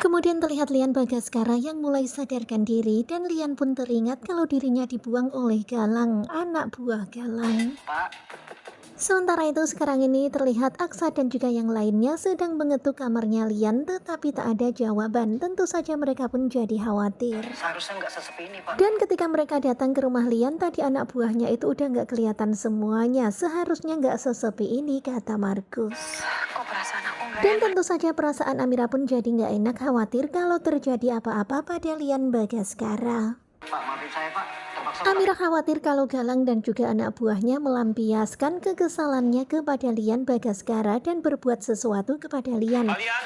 Kemudian terlihat Lian Bagaskara yang mulai sadarkan diri dan Lian pun teringat kalau dirinya dibuang oleh Galang, anak buah Galang. Pak, Sementara itu sekarang ini terlihat Aksa dan juga yang lainnya sedang mengetuk kamarnya Lian tetapi tak ada jawaban. Tentu saja mereka pun jadi khawatir. seharusnya nggak sesepi ini, Pak. Dan ketika mereka datang ke rumah Lian tadi anak buahnya itu udah nggak kelihatan semuanya. Seharusnya nggak sesepi ini kata Markus. Kok perasaan aku nggak Dan enak? tentu saja perasaan Amira pun jadi nggak enak khawatir kalau terjadi apa-apa pada Lian Bagaskara. Pak, maafin saya, Pak. Terpaksa, Pak. Amira khawatir kalau Galang dan juga anak buahnya melampiaskan kekesalannya kepada Lian Bagaskara dan berbuat sesuatu kepada Lian. Kalian,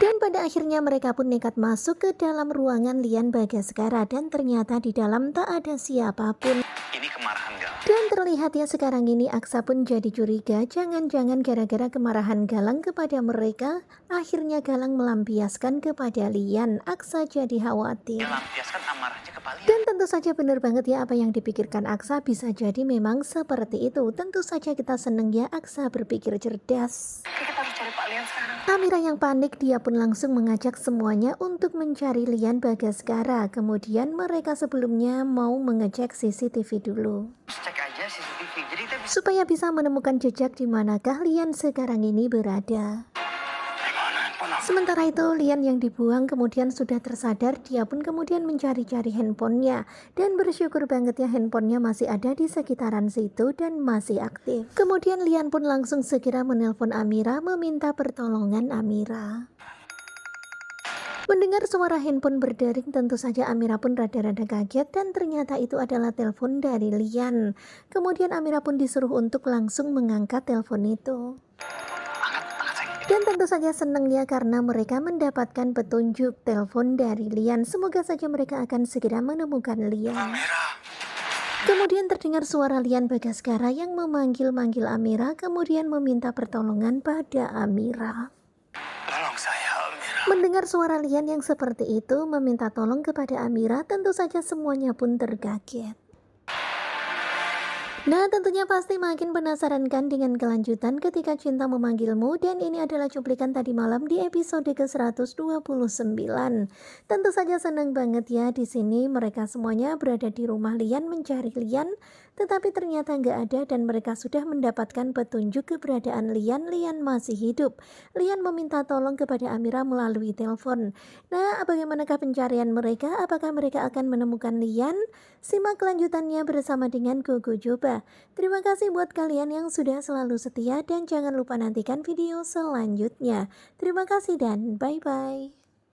Dan pada akhirnya mereka pun nekat masuk ke dalam ruangan Lian Bagaskara dan ternyata di dalam tak ada siapapun. ini kemarahan Galang. Dan terlihat ya sekarang ini Aksa pun jadi curiga, jangan-jangan gara-gara kemarahan Galang kepada mereka, akhirnya Galang melampiaskan kepada Lian. Aksa jadi khawatir. Dia lampiaskan amarahnya ke kalian. Dan tentu saja benar banget ya apa yang dipikirkan Aksa bisa jadi memang seperti itu. Tentu saja kita seneng ya Aksa berpikir cerdas. Oke, kita harus cari Pak Lian sekarang. Amira yang panik dia pun langsung mengajak semuanya untuk mencari Lian Bagaskara. Kemudian mereka sebelumnya mau mengecek CCTV dulu. Cek aja CCTV. Jadi kita bisa. Supaya bisa menemukan jejak di manakah Lian sekarang ini berada. Gimana handphone aku? Sementara itu Lian yang dibuang kemudian sudah tersadar, dia pun kemudian mencari-cari handphonenya dan bersyukur banget ya handphonenya masih ada di sekitaran situ dan masih aktif. Kemudian Lian pun langsung segera menelpon Amira meminta pertolongan Amira. Mendengar suara handphone berdering tentu saja Amira pun rada-rada kaget dan ternyata itu adalah telepon dari Lian. Kemudian Amira pun disuruh untuk langsung mengangkat telepon itu. Angkat sayang. Dan tentu saja senang ya karena mereka mendapatkan petunjuk telepon dari Lian. Semoga saja mereka akan segera menemukan Lian. Amira. Kemudian terdengar suara Lian Bagaskara yang memanggil-manggil Amira kemudian meminta pertolongan pada Amira. Tolong saya, Amira. Mendengar suara Lian yang seperti itu meminta tolong kepada Amira, tentu saja semuanya pun terkaget. Nah tentunya pasti makin penasaran kan dengan kelanjutan ketika cinta memanggilmu, dan ini adalah cuplikan tadi malam di episode ke-129. Tentu saja senang banget ya di sini mereka semuanya berada di rumah Lian mencari Lian, tetapi ternyata nggak ada dan mereka sudah mendapatkan petunjuk keberadaan Lian. Lian masih hidup. Lian meminta tolong kepada Amira melalui telepon. Nah bagaimanakah pencarian mereka? Apakah mereka akan menemukan Lian? Simak kelanjutannya bersama dengan Gogo Joba. Terima kasih buat kalian yang sudah selalu setia dan jangan lupa nantikan video selanjutnya. Terima kasih dan bye-bye.